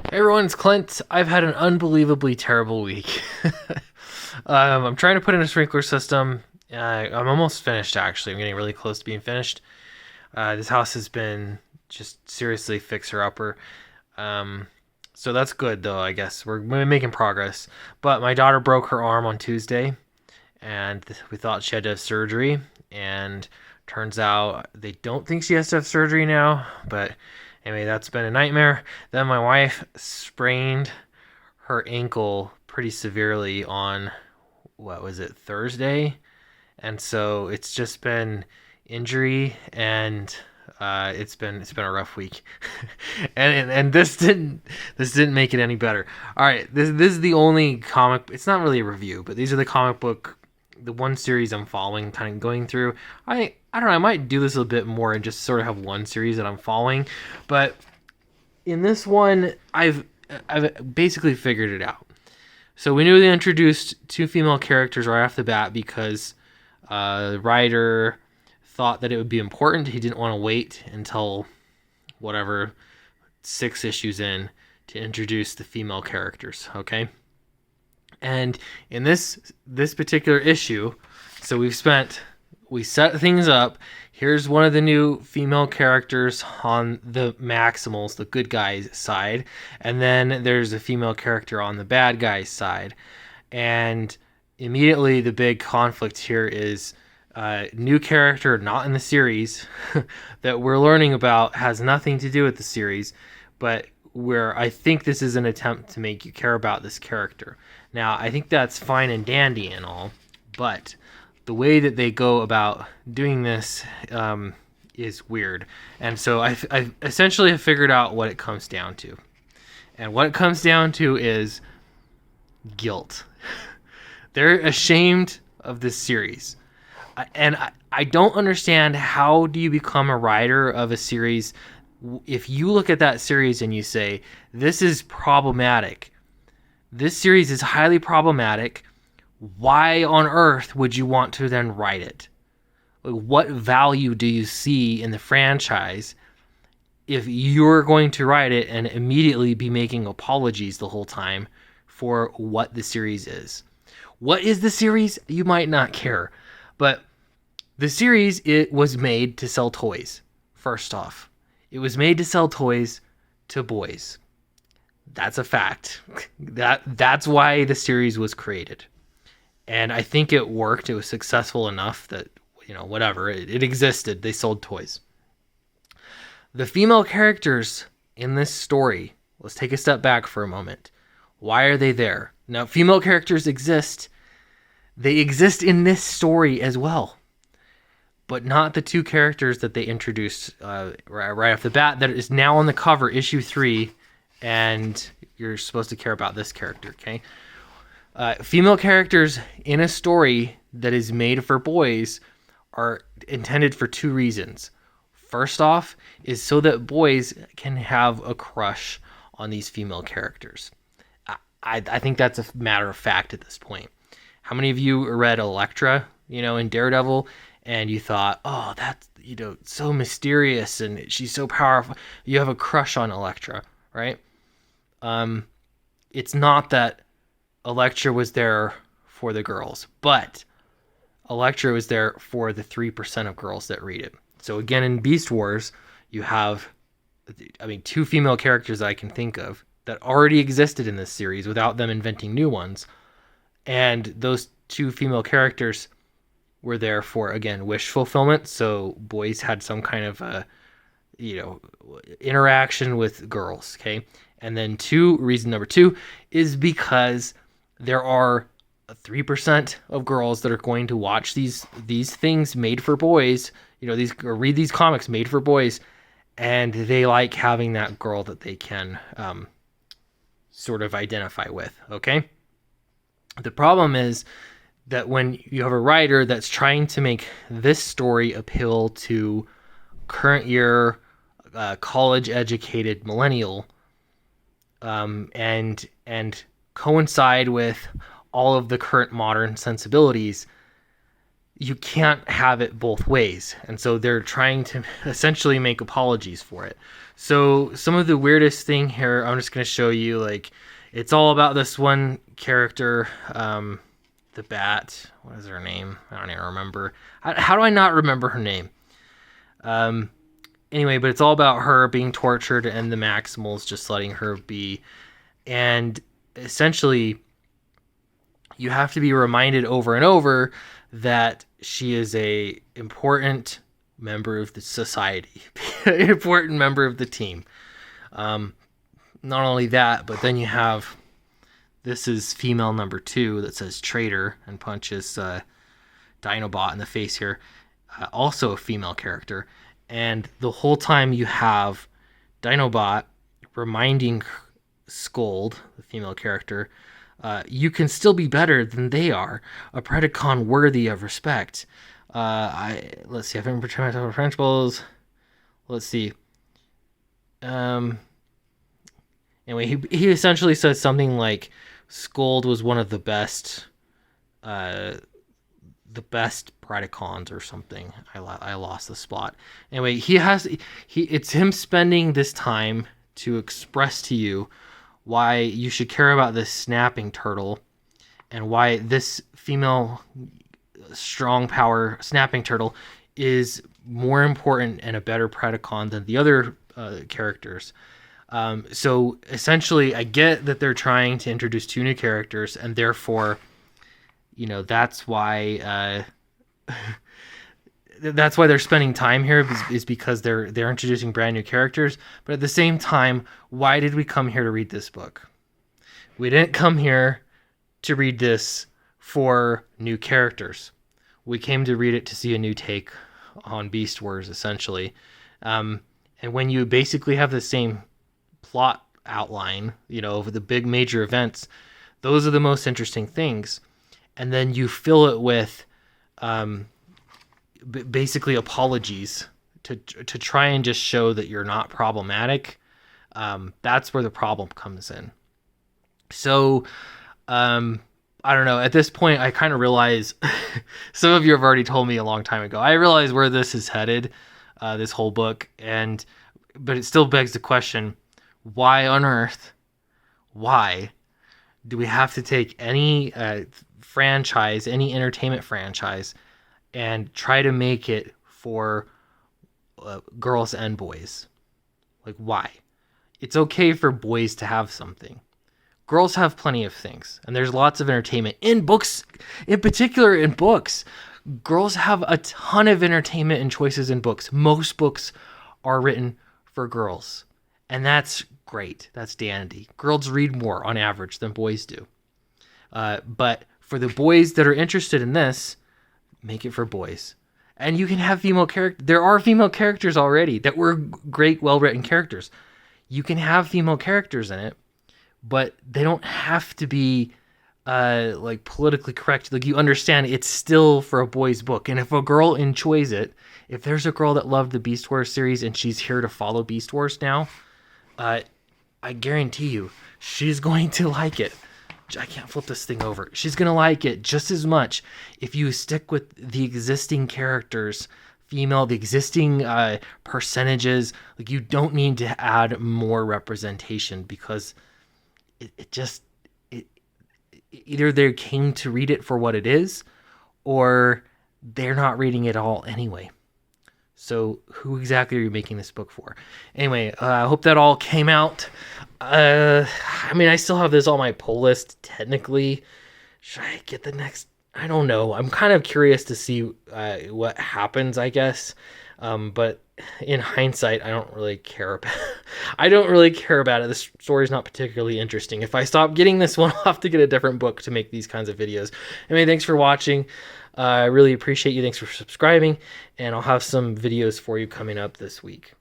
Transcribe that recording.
Hey everyone, it's Clint. I've had an unbelievably terrible week. I'm trying to put in a sprinkler system. I'm almost finished, actually. I'm getting really close to being finished. This house has been just seriously fixer-upper. Um, so that's good, though, I guess. We're making progress. But my daughter broke her arm on Tuesday, and we thought she had to have surgery. And turns out they don't think she has to have surgery now, but anyway, that's been a nightmare. Then my wife sprained her ankle pretty severely on, what was it, Thursday? And so it's just been injury, and it's been a rough week. and this didn't make it any better. All right, this is the only comic. It's not really a review, but these are the one series I'm following, kind of going through. I don't know, I might do this a bit more and just sort of have one series that I'm following. But in this one, I've basically figured it out. So we knew they introduced two female characters right off the bat because the writer thought that it would be important. He didn't want to wait until whatever 6 issues in to introduce the female characters, okay? And in this particular issue, so we set things up. Here's one of the new female characters on the Maximals, the good guys side, and then there's a female character on the bad guys side. And immediately the big conflict here is a new character not in the series that we're learning about, has nothing to do with the series, but where I think this is an attempt to make you care about this character. Now, I think that's fine and dandy and all, but the way that they go about doing this is weird. And so I essentially have figured out what it comes down to. And what it comes down to is guilt. They're ashamed of this series. And I don't understand, how do you become a writer of a series if you look at that series and you say, this is problematic. This series is highly problematic. Why on earth would you want to then write it? What value do you see in the franchise if you're going to write it and immediately be making apologies the whole time for what the series is? What is the series? You might not care. But the series, it was made to sell toys, first off. It was made to sell toys to boys. That's a fact. That's why the series was created. And I think it worked. It was successful enough that, whatever, it existed. They sold toys. The female characters in this story, let's take a step back for a moment. Why are they there? Now, female characters exist. They exist in this story as well. But not the two characters that they introduced right off the bat that is now on the cover, issue 3, and you're supposed to care about this character, okay? Female characters in a story that is made for boys are intended for 2 reasons. First off is so that boys can have a crush on these female characters. I think that's a matter of fact at this point. How many of you read Elektra, in Daredevil, and you thought, oh, that's, so mysterious and she's so powerful. You have a crush on Elektra, right? It's not that Elektra was there for the girls, but Elektra was there for the 3% of girls that read it. So again, in Beast Wars, you have, 2 female characters I can think of that already existed in this series without them inventing new ones. And those 2 female characters were there for, again, wish fulfillment. So boys had some kind of, interaction with girls, okay? And then reason number 2 is because there are 3% of girls that are going to watch these things made for boys, read these comics made for boys, and they like having that girl that they can sort of identify with, okay? The problem is that when you have a writer that's trying to make this story appeal to current year, college-educated millennial, and coincide with all of the current modern sensibilities, you can't have it both ways. And so they're trying to essentially make apologies for it. So some of the weirdest thing here, I'm just going to show you, like, it's all about this one character, the Bat. What is her name? I don't even remember. How do I not remember her name? Anyway, but it's all about her being tortured and the Maximals just letting her be. And essentially, you have to be reminded over and over that she is a important member of the society, an important member of the team. Not only that, but then you have, this is female number 2 that says traitor and punches Dinobot in the face here. Also a female character. And the whole time you have Dinobot reminding Scold, the female character, you can still be better than they are. A Predacon worthy of respect. Let's see. I've been pretending myself French bowls. Let's see. Anyway, he essentially says something like Scold was one of the best Predacons or something. I lost the spot. Anyway, it's him spending this time to express to you why you should care about this snapping turtle and why this female strong power snapping turtle is more important and a better Predacon than the other characters. So essentially, I get that they're trying to introduce 2 new characters, and therefore, that's why that's why they're spending time here, is because they're introducing brand new characters. But at the same time, why did we come here to read this book? We didn't come here to read this for new characters. We came to read it to see a new take on Beast Wars, essentially. And when you basically have the same plot outline, over the big major events, those are the most interesting things. And then you fill it with basically apologies to try and just show that you're not problematic. That's where the problem comes in. So, I don't know. At this point, I kind of realize, some of you have already told me a long time ago, I realize where this is headed, this whole book, but it still begs the question, why on earth, why do we have to take any franchise, any entertainment franchise, and try to make it for girls and boys? Like, why? It's okay for boys to have something. Girls have plenty of things, and there's lots of entertainment in books, in particular in books. Girls have a ton of entertainment and choices in books. Most books are written for girls, and that's great. That's dandy. Girls read more on average than boys do. But for the boys that are interested in this, make it for boys. And you can have female characters. There are female characters already that were great, well-written characters. You can have female characters in it, but they don't have to be like politically correct. Like, you understand it's still for a boy's book. And if a girl enjoys it, if there's a girl that loved the Beast Wars series and she's here to follow Beast Wars now, I guarantee you she's going to like it. I can't flip this thing over. She's going to like it just as much if you stick with the existing characters, the existing percentages. Like, you don't need to add more representation, because either they came to read it for what it is, or they're not reading it all anyway. So who exactly are you making this book for? Anyway, I hope that all came out. I still have this on my pull list, technically. Should I get the next? I don't know. I'm kind of curious to see what happens, I guess. But in hindsight, I don't really care about it. This story's not particularly interesting. If I stop getting this one, I'll have to get a different book to make these kinds of videos. Anyway, thanks for watching. I really appreciate you. Thanks for subscribing, and I'll have some videos for you coming up this week.